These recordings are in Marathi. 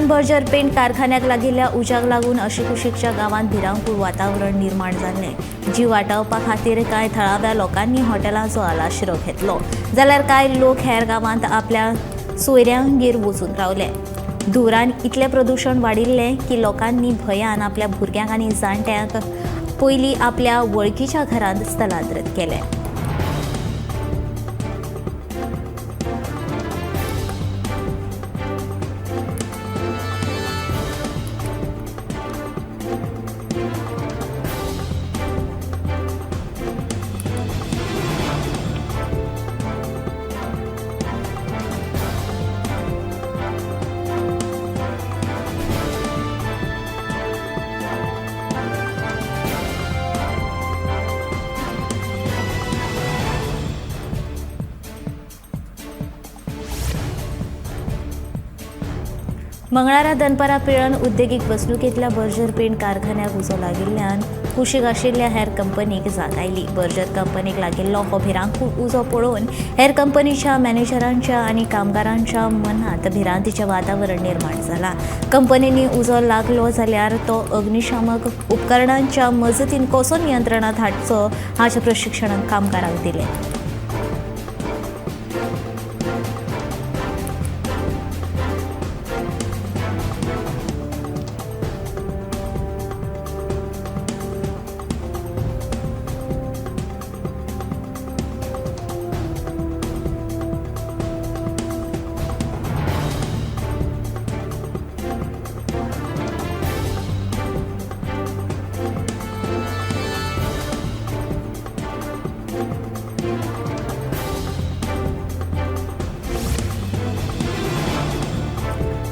धुरान बर्जर पेंट कारखान्याक लागिल्ल्या उज्याक लागून अशुकुशीकच्या गांवांत भिरांकूळ वातावरण निर्माण जाल्लें। जीव वाटावपा खातीर कांय थळाव्या लोकांनी हॉटेलांचो आलाशिरो घेतलो, जाल्यार कांय लोक हेर गांवांत आपल्या सोयऱ्यांगेर वचून रावले। धुरान इतलें प्रदूषण वाडिल्लें की लोकांनी भंयान आपल्या भुरग्यांक आनी जाणट्यांक पयलीं आपल्या वळखीच्या घरांत स्थलांतरीत केले। मंगळारा दनपारा पिळन उद्देगीक वसणुकेंतल्या बर्जर पेंट कारखान्याक उजो लागिल्ल्यान कुशीक आशिल्ल्या हेर कंपनीक जाग आयली। बर्जर कंपनीक लागिल्लो हो भिरांकूळ उजो पळोवन हेर कंपनीच्या मॅनेजरांच्या आनी कामगारांच्या मनांत भिरांतीचें वातावरण निर्माण जालां। कंपनींनी उजो लागलो जाल्यार तो अग्निशामक उपकरणांच्या मजतीन कसो नियंत्रणांत हाडचो हाचें प्रशिक्षण कामगारांक दिलें।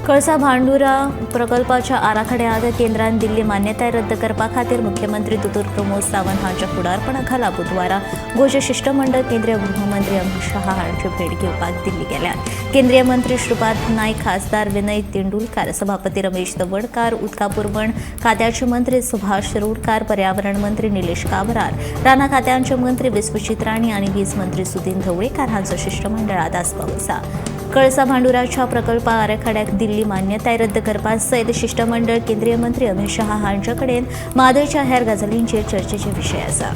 कळसा भांडुरा प्रकल्पाच्या आराखड्याक केंद्रान दिल्ली मान्यताय रद्द करपा खातीर मुख्यमंत्री दोतोर प्रमोद सावंत हांच्या फुडारपणाखाला बुधवारा गोंयचे शिष्टमंडळ केंद्रीय गृहमंत्री अमित शाह हांची भेट घेवपाक दिल्ली गेल्यात। केंद्रीय मंत्री श्रीपाद नायक, खासदार विनय तेंडुलकार, सभापती रमेश तवडकार, उदका पुरवण खात्याचे मंत्री सुभाष शिरोडकार, पर्यावरण मंत्री निलेश काब्रार, राना खात्याचे मंत्री विश्वजीत राणे आनी वीज मंत्री सुदीन ढवळेकर हांचो शिष्टमंडळात आस्पाव आसा। कळसा भांडुराच्या प्रकल्प आराखड्याक दिल्ली मान्यताय रद्द करपा सयत शिष्टमंडळ केंद्रीय मंत्री अमित शाह हांचे कडेन म्हादयच्या हेर गजालींचेर चर्चेचे विशय आसा।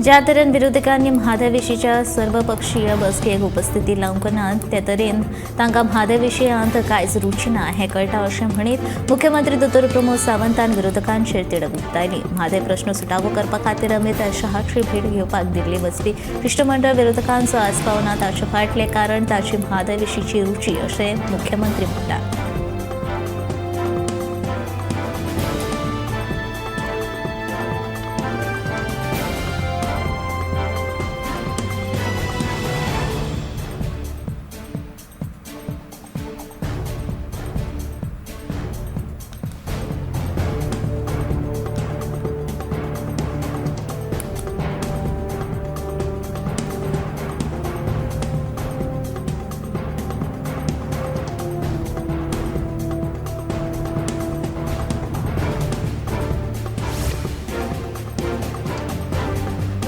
ज्या तरेन विरोधकांनी म्हादयविशीच्या सर्वपक्षीय बसकेक उपस्थिती लावंक ना ते तरेन तांकां म्हादयविशयांत कांयच रुची ना हें कळटा अशें म्हणीत मुख्यमंत्री दोतोर प्रमोद सावंतान विरोधकांचेर तिडक उक्तायली। म्हादय प्रश्न सुटावो करपा खातीर अमित शहाची भेट घेवपाक दिल्ली वचपी शिष्टमंडळ विरोधकांचो आस्पाव ना ताचे फाटलें कारण ताची म्हादयविशीची रुची अशें मुख्यमंत्री म्हणटात।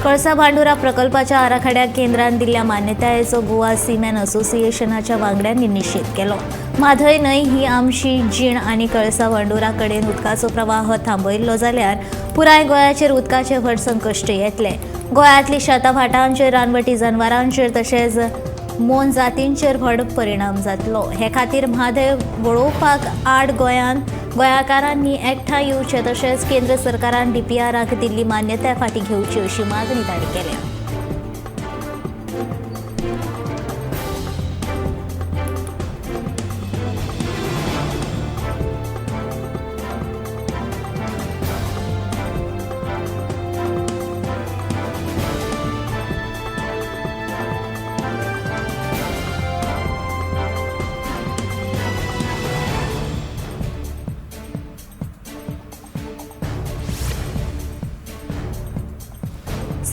कळसा भांडुरा प्रकल्पाच्या आराखड्याक केंद्रान दिल्ल्या मान्यतायेचो गोवा सिमेंट असोसिएशनाच्या वांगड्यांनी निशेध केलो। म्हादय न्हंय ही आमची जीण आनी कळसा भांडुरा कडेन उदकाचो प्रवाह थांबयल्लो जाल्यार पुराय गोंयाचेर उदकाचे व्हड संकश्ट येतले। गोंयांतली शेतां भाटांचेर, रानवटी जनावरांचेर तशेंच मोन जातींचेर व्हड परिणाम जातलो। हे खातीर म्हादय वळोवपाक आड गोंयकारांनी एकठांय येवचे तशेंच केंद्र सरकारान DPRक दिल्ली मान्यताय फाटीं घेवची अशी मागणी तांणी केल्या।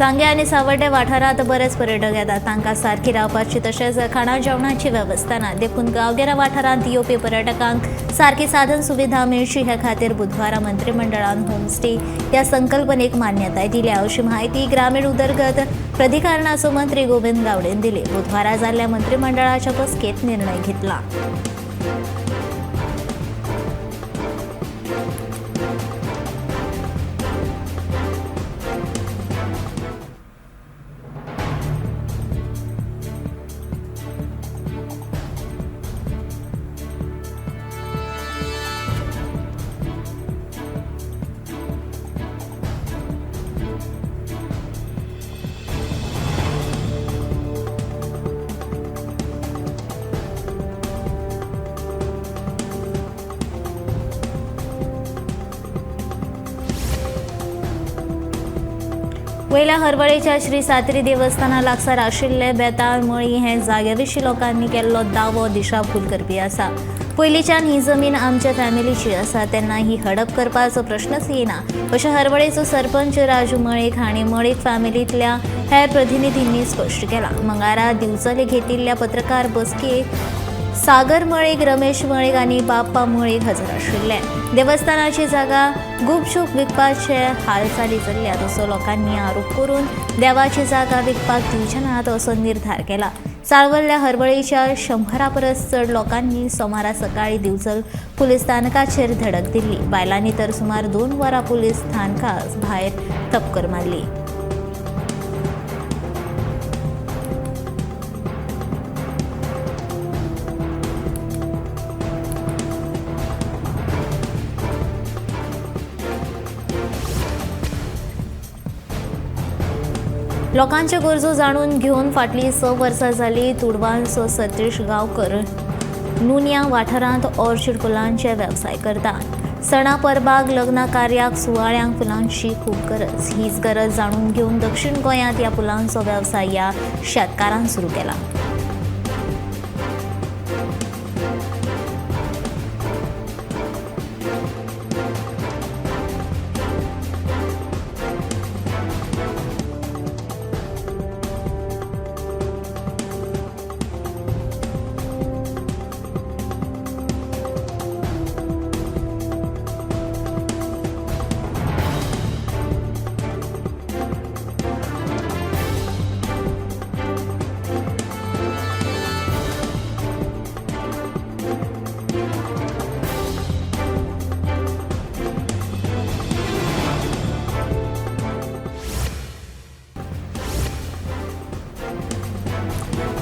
सांगे आनी सावर्डे वाठारांत बरेच पर्यटक येतात. तांकां सारखी रावपाची तशेंच खाणा जेवणाची वेवस्था ना. देखून गांवगिऱ्या वाठारांत येवपी पर्यटकांक सारकी साधन सुविधा मेळची हे खातीर बुधवारा मंत्रिमंडळान होम स्टे ह्या संकल्पनेक मान्यताय दिल्या, अशी माहिती ग्रामीण उदरगत प्राधिकरणाचो मंत्री गोविंद गावडेन दिली. बुधवारा जाल्ल्या मंत्रिमंडळाच्या बसकेत निर्णय घेतला. वयल्या हरवळेच्या श्री सातेरी देवस्थाना लागसार आशिल्ले बेताळ मळी हे जाग्याविशीं लोकांनी केल्लो दावो दिशाभूल करपी आसा. पयलींच्यान ही जमीन आमच्या फॅमिलीची आसा, तेन्ना ही हडप करपाचो प्रश्नच येना, अशें हरवळेचो सरपंच राजू मळीक हांणी मळीक फॅमिलींतल्या हेर प्रतिनिधींनी स्पश्ट केलां. मंगळारा दिवचले घेतिल्ल्या पत्रकार बसकेक सागर मळीक, रमेश मळीक आनी बाप्पा मळीक हजर आशिल्ले. देवस्थानाची जागा गुपचूप विकपाचे हालचाली चल्ल्यात असो लोकांनी आरोप करून देवाची जागा विकपाक दिवचे नात असो निर्धार केला. चाळवल्ल्या हरवळेच्या 100 परस चड लोकांनी सोमारा सकाळी दिवचल पुलीस स्थानकाचेर धडक दिल्ली. बायलांनी तर सुमार 2 वरां पुलीस स्थानका भायर तपकर मारली. लोकांच्या गरजो जाणून घेवन फाटलीं 6 वर्सां जालीं तुडवांचो सतीश गांवकर नुनिया वाठारांत ऑर्चिड फुलांचे वेवसाय करता. सणा परबाग, लग्न कार्याक, सुवाळ्यांक फुलांची खूब गरज. हीच गरज जाणून घेवन दक्षिण गोंयांत ह्या फुलांचो वेवसाय ह्या शेतकारान सुरू केला.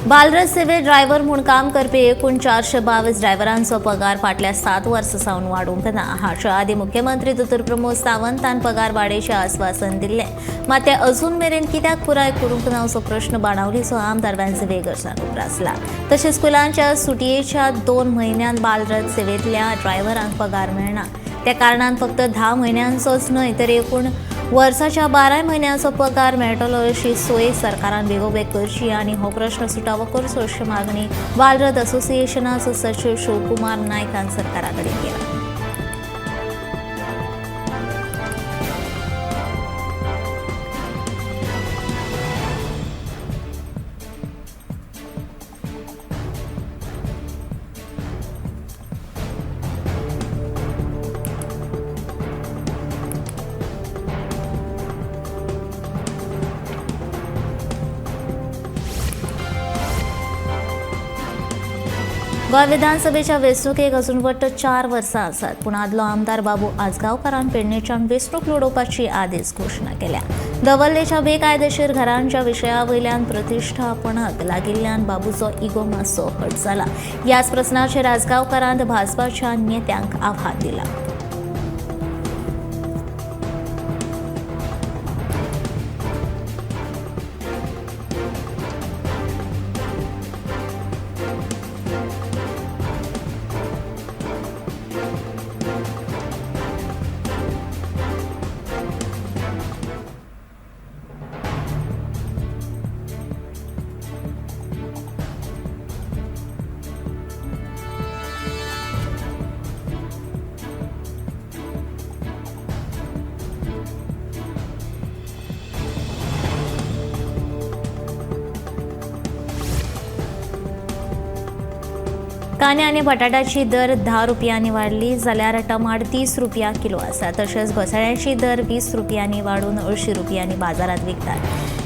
बालरथ सेवेत ड्रायव्हर म्हूण काम करपी एकूण 422 ड्रायव्हरांचो पगार फाटल्या 7 वर्सां सावन वाडूंक ना. हाच्या आदी मुख्यमंत्री दोतोर प्रमोद सावंतान पगार वाडयेचें आस्वासन दिल्लें, मात ते अजून मेरेन कित्याक पुराय करूंक ना असो प्रश्न बाणावलीचो आमदार वेंजवे कडच्यान उप्रासला. तशेंच स्कुलांच्या सुटयेच्या 2 म्हयन्यांत बालरथ सेवेंतल्या ड्रायव्हरांक पगार मेळना. त्या कारणान फक्त 10 म्हयन्यांचोच न्हय तर एकूण वर्साच्या 12 म्हयन्यांचो पगार मेळटलो अशी सोय सरकारान बेगोबेग करची आनी हो प्रश्न सुटावो करचो अशी मागणी बालरथ असोसिएशनाचो सचिव शिवकुमार नायक हांणी सरकारा कडेन केला. गोंय विधानसभेच्या वेंचणुकेक अजून वट्ट 4 वर्सां आसात, पूण आदलो आमदार बाबू आजगांवकारान पेडणेच्यान वेंचणूक लडोवपाची आदेश घोशणा केल्या. दवर्लेच्या बेकायदेशीर घरांच्या विशया वयल्यान प्रतिश्ठापनाक लागिल्ल्यान बाबूचो इगो मातसो हट जाला. ह्याच प्रस्नाचेर आजगांवकारान भाजपाच्या नेत्यांक आव्हान दिलां. कांदे आनी बटाट्याची दर 10 रुपयांनी वाडली जाल्यार टमाट 30 रुपया किलो आसा. तशेंच घोसाळ्याची दर 20 रुपयांनी वाडून 80 रुपयांनी बाजारात विकतात.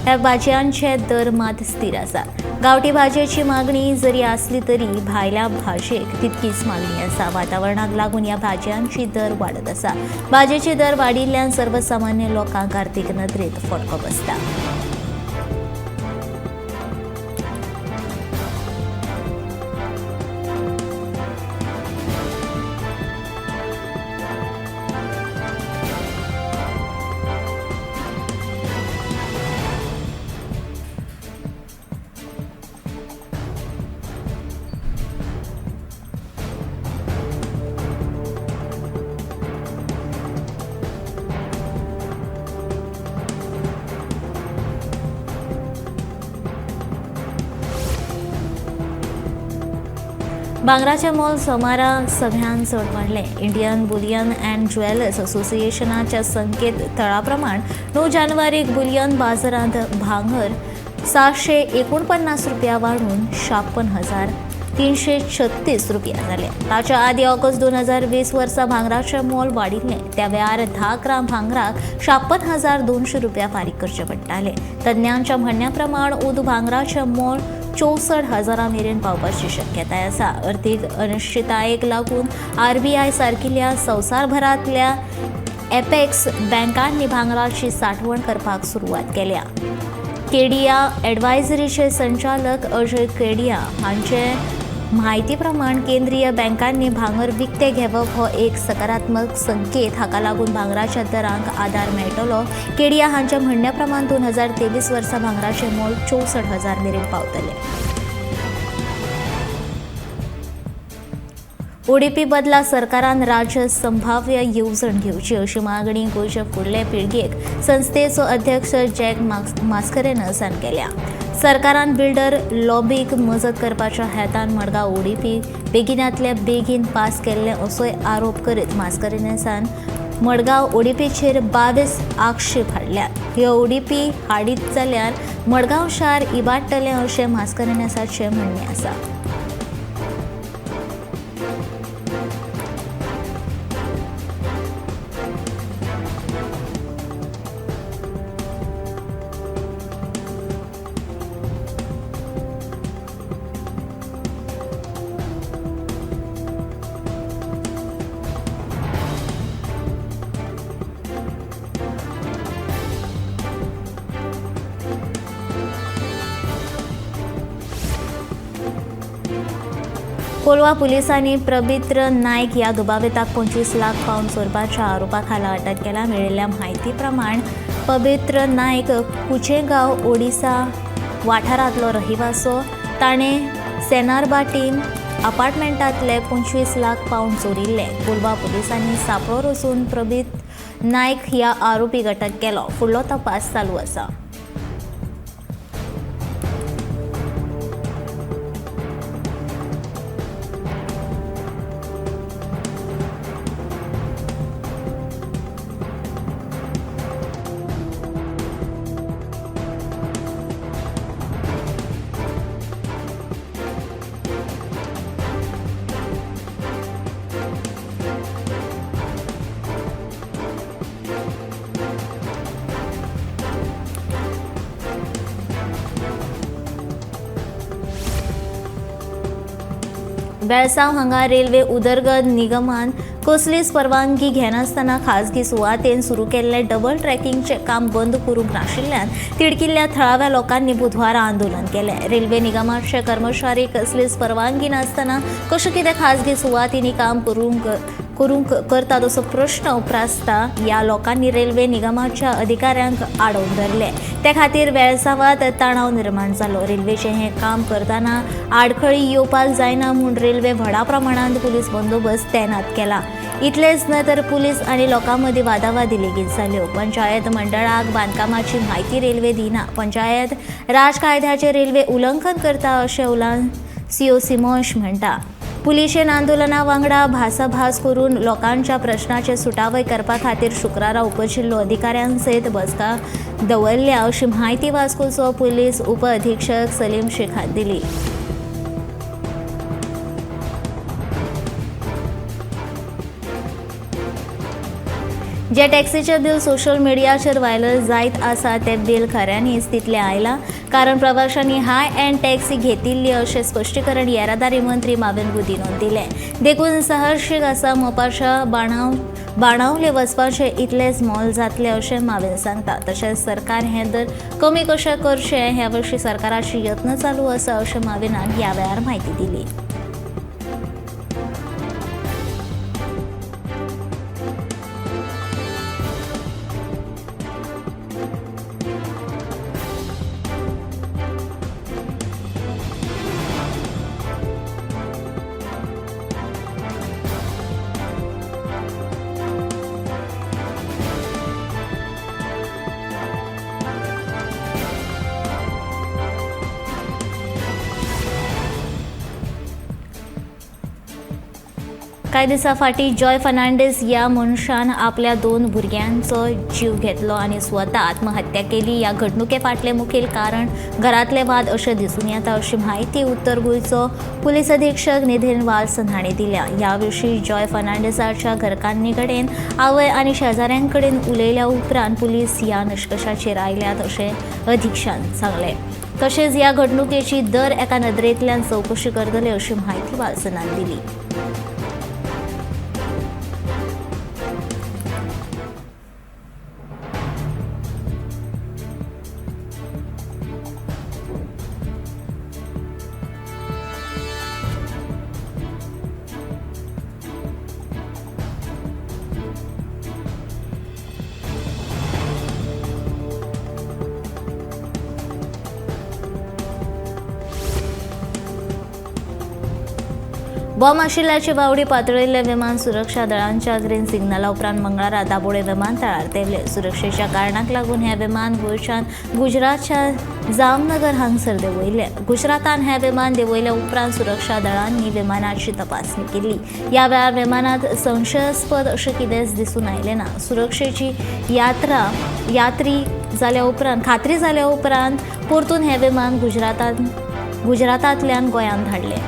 ह्या भाजयांचे दर मात स्थिर आसा. गांवठी भाजयेची मागणी जरी आसली तरी भायल्या भाजयेक तितकीच मागणी आसा. वातावरणाक लागून ह्या भाजयांची दर वाडत आसा. भाजयेचे दर वाडिल्ल्यान सर्वसामान्य लोकांक आर्थीक नदरेत फटको बसता. भांगराचें मोल सोमारा सगळ्यांत चड वाडलें. इंडियन बुलियन अँड ज्वेलर्स असोसिएशनाच्या संकेत थळा प्रमाण 9 जानेवारीक बुलियन बाजारांत भांगर 749 रुपया वाडून 56,336 रुपया जालें. ताच्या आदी ऑगस्ट 2020 वर्सा भांगराचें मोल वाडिल्लें. त्या वेळार 10 ग्राम भांगराक 56,200 रुपया फारीक करचे पडटाले. तज्ञांच्या म्हणण्या प्रमाण उद भांगराचें मोल 64,000 मेरेन पावपाची शक्यताय आसा. अर्थीक अनिश्चिततायेक लागून RBI सारकिल्ल्या संवसारभरांतल्या एपेक्स बँकांनी भांगराची सांठवण करपाक सुरवात केल्या. केडिया एडवायझरीचे संचालक अजय केडिया हांचे म्हायती प्रमाण केंद्रीय बँकांनी भांगर विकते घेवप हो एक सकारात्मक संकेत. हाका लागून भांगराच्या दरांक आदार मेळटलो. केडिया हांच्या म्हणण्या प्रमाण 2023 वर्सा भांगराचें मोल 64,000 मेरेन पावतलें. उडीपी बदला सरकारान राज्य संभाव्य येवजण घेवची अशी मागणी गोंयचे फुडले पिळगेक संस्थेचो अध्यक्ष जॅक मास्करेनसान केल्या. सरकारान बिल्डर लॉबीक मजत करपाच्या हेतान मडगांव उडीपी बेगिनांतल्या बेगीन पास केल्ले असोय आरोप करीत मास्करेनसान मडगांव उडीपीचेर 22 आक्षेप हाडल्यात. ह्यो उडीपी हाडीत जाल्यार मडगांव शार इबाडटलें अशें मास्करेनसाचें म्हणणें आसा. कोलवा पुलिसांनी पवित्र नायक ह्या दुबाविताक 25 लाख पावंड चोरपाच्या आरोपा खाला अटक केला. मेळिल्ल्या म्हायती प्रमाण पवित्र नायक कुचेगांव ओडिसा वाठारांतलो रहिवासो. ताणें सेनारबाटीम अपार्टमेंटांतले 25 लाख पावंड चोरिल्ले. कोलवा पुलिसांनी सांपळो रचून पवित्र नायक ह्या आरोपीक अटक केलो. फुडलो तपास चालू आसा. बेळसांव हांगा रेल्वे उदरगत निगमान कसलीच परवानगी घेनासतना खाजगी सुवातेन सुरू केल्ले डबल ट्रॅकिंगचे काम बंद करूंक नाशिल्ल्यान तिडकिल्ल्या थळाव्या लोकांनी बुधवारा आंदोलन केलें. रेल्वे निगमाचे कर्मचारी कसलीच परवानगी नासतना कशें कितें खाजगी सुवातींनी काम करूंक करतात असो प्रश्न उपरासता. ह्या लोकांनी रेल्वे निगमाच्या अधिकाऱ्यांक आडोवन धरले. ते खातीर वेळसावात तणाव निर्माण जालो. रेल्वेचें हें काम करतना आडखळी येवपाक जायना म्हूण रेल्वे व्हडा प्रमाणांत पुलीस बंदोबस्त तैनात केला. इतलेंच न्हय तर पुलीस आनी लोकां मदीं वादावादी लेगीत जाल्यो. पंचायत मंडळाक बांदकामाची म्हायती रेल्वे दिना. पंचायत राज कायद्याचें रेल्वे उल्लंघन करता अशें उलोवन सीओ सिमोश म्हणटा. पुलिशेन आंदोलना वांगडा भासाभास करून लोकांच्या प्रश्नाचे सुटावय करपा खातीर शुक्रारा उपजिल्लो अधिकाऱ्यांसयत बसका दवरल्या अशी म्हायती वास्कोचो पुलीस उप अधीक्षक सलीम शेखान दिली. जे टॅक्सीचे बिल सोशल मिडियाचेर व्हायरल जायत आसा ते बिल खऱ्यांनीच तितले आयला, कारण प्रवाशांनी हाय एंड टॅक्सी घेतिल्ली अशें स्पश्टीकरण येरादारी मंत्री माविन गुदिन्होन दिलें. देखून साहसीक आसा मोपाच्या बाणावले वचपाचें इतलेंच मोल जातलें अशें माविन सांगता. तशेंच सरकार हें दर कमी कशें करचें ह्या विशीं सरकाराची यत्न चालू आसा अशें माविनान ह्या वेळार म्हायती दिली. कांय दिसां फाटीं जॉय फर्नांडीस ह्या मनशान आपल्या 2 भुरग्यांचो जीव घेतलो आनी स्वता आत्महत्या केली. ह्या घडणुके फाटलें मुखेल कारण घरांतले वाद अशें दिसून येता अशी म्हायती उत्तर गोंयचो पुलीस अधीक्षक निधीन वाल्सन हांणी दिल्या. ह्या विशीं जॉय फर्नांडीसाच्या घरकान्नी कडेन, आवय आनी शेजाऱ्यां कडेन उलयल्या उपरांत पुलीस ह्या निश्कशाचेर आयल्यात अशें अधीक्षकान सांगलें. तशेंच ह्या घडणुकेची दर एका नदरेंतल्यान चवकशी करतले अशी म्हायती वाल्सनान दिली. बॉम्ब आशिल्ल्याची वावडी पातळिल्ले विमान सुरक्षा दळांच्या ग्रीन सिग्नला उपरांत मंगळारा दाबोळे विमानतळार देंवले. सुरक्षेच्या कारणाक लागून हें विमान गोंयच्यान गुजरातच्या जामनगर हांगसर देंवयलें. गुजरातान हें विमान देंवयल्या उपरांत सुरक्षा दळांनी विमानाची तपासणी केली. ह्या वेळार विमानांत संशयास्पद अशें कितेंच दिसून आयलें ना. सुरक्षेची खात्री जाल्या उपरांत परतून हें विमान गुजरातांतल्यान गोंयांत धाडलें.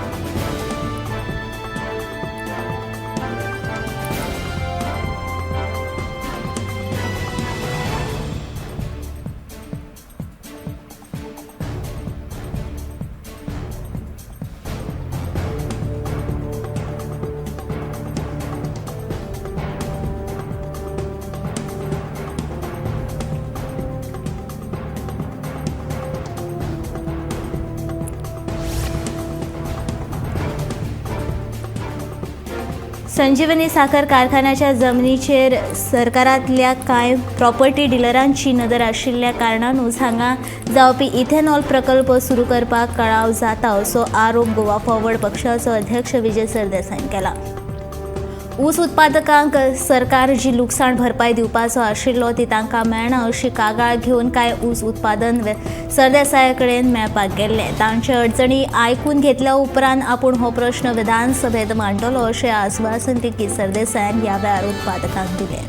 संजीवनी साखर कारखान्याच्या जमनीचेर सरकारांतल्या कांय प्रॉपर्टी डिलरांची नदर आशिल्ल्या कारणानूच हांगा जावपी इथेनॉल प्रकल्प सुरू करपाक कळाव जाता असो आरोप गोवा फॉरवर्ड पक्षाचो अध्यक्ष विजय सरदेसाईन केला. ऊस उत्पादकांक सरकार जी लुकसाण भरपाय दिवपाचो आशिल्लो ती तांकां मेळना अशी कागाळ घेवन कांय ऊस उत्पादन सरदेसाया कडेन मेळपाक गेल्ले. तांचे अडचणी आयकून घेतल्या उपरांत आपूण हो प्रश्न विधानसभेत मांडटलो अशें आस्वासन तिकी सरदेसायान ह्या वेळार उत्पादकांक दिलें.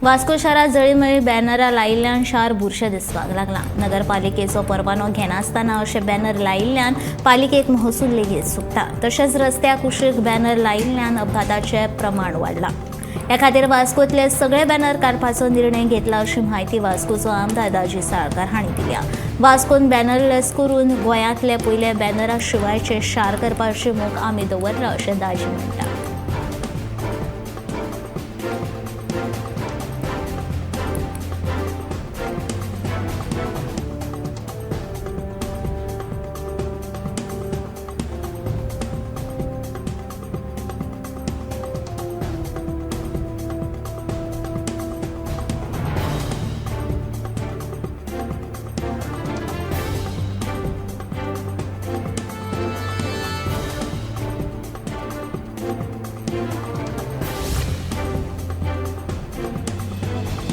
वास्को शारात जळीमळी बॅनरां लायिल्ल्यान शार बुरशें दिसपाक लागला. नगरपालिकेचो परवानो घेनासतना अशे बॅनर लायिल्ल्यान पालिकेक महसूल लेगीत चुकता. तशेंच रस्त्याक कुशीक बॅनर लायिल्ल्यान अपघाताचें प्रमाण वाडलां. ह्या खातीर वास्कोतले सगळे बॅनर काडपाचो निर्णय घेतला अशी म्हायती वास्कोचो आमदार दाजी साळकार हांणी दिल्या. वास्कोन बॅनरलेस करून गोंयांतले पयले बॅनरा शिवायचे शार करपाची मोख आमी दवरला अशें दाजी म्हणटा.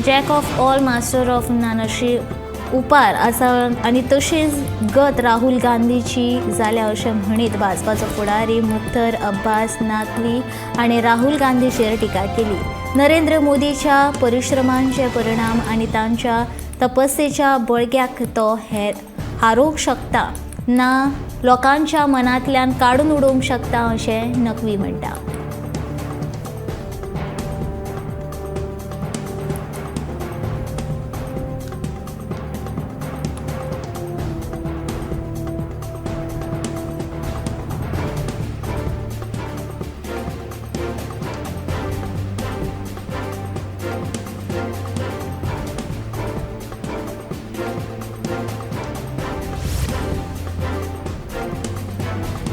Jack of all master of none अशी उपार आसा आनी तशीच गत राहुल गांधीची जाल्या अशें म्हणीत भाजपाचो फुडारी मुख्तार अब्बास नक्वी हाणें राहुल गांधीचेर टिका केली. नरेंद्र मोदीच्या परिश्रमांचे परिणाम आनी तांच्या तपस्येच्या बळग्याक तो हारोवंक शकता ना लोकांच्या मनांतल्यान काडून उडोवंक शकता अशें नक्वी म्हणटा.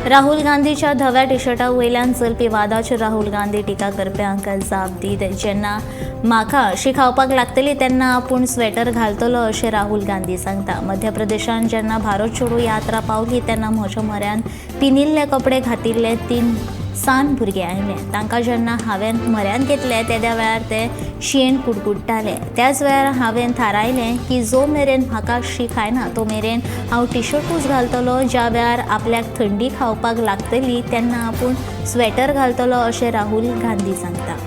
राहुल गांधीच्या धव्या टी-शर्टा वयल्यान चलपी वादाचेर राहुल गांधी टिका करप्यांक जाप दीत जेन्ना म्हाका शी खावपाक लागतली तेन्ना आपूण स्वेटर घालतलो अशें राहुल गांधी सांगता. मध्य प्रदेशांत जेन्ना भारत छोडो यात्रा पावली तेन्ना म्हज्या म्हऱ्यान पिनिल्ले कपडे घातिल्ले 3 सान भुरगे आयले. तांकां जेन्ना हांवें म्हऱ्यान घेतले तेद्या वेळार ते शीयेन कुडकुडटाले. त्याच वेळार हांवें थारायलें की जो मेरेन म्हाका शी खायना तो मेरेन हांव टी-शर्टूच घालतलो. ज्या वेळार आपल्याक थंडी खावपाक लागतली तेन्ना आपूण स्वेटर घालतलो अशें राहुल गांधी सांगता.